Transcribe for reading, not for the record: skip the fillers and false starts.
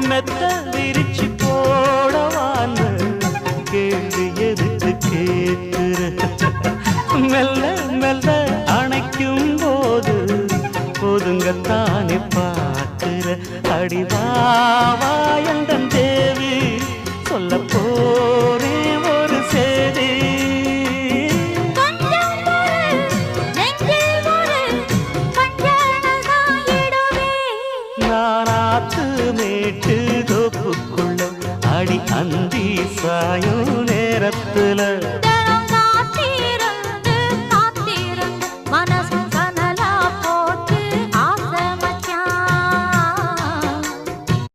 மெத்த விரிச்சு போடவான்னு கேள்வி எதுக்கு கேட்கிற மெல்ல மெல்ல அணைக்கும் போது ஒதுங்கத்தானே பார்க்கிற அடிவாவாயந்தன் தேவி சொல்ல போரே ஒரு சேதி நானாத்து மேட்டு தோப்புக்குள்ள அடி அந்தி சாயும் நேரத்துல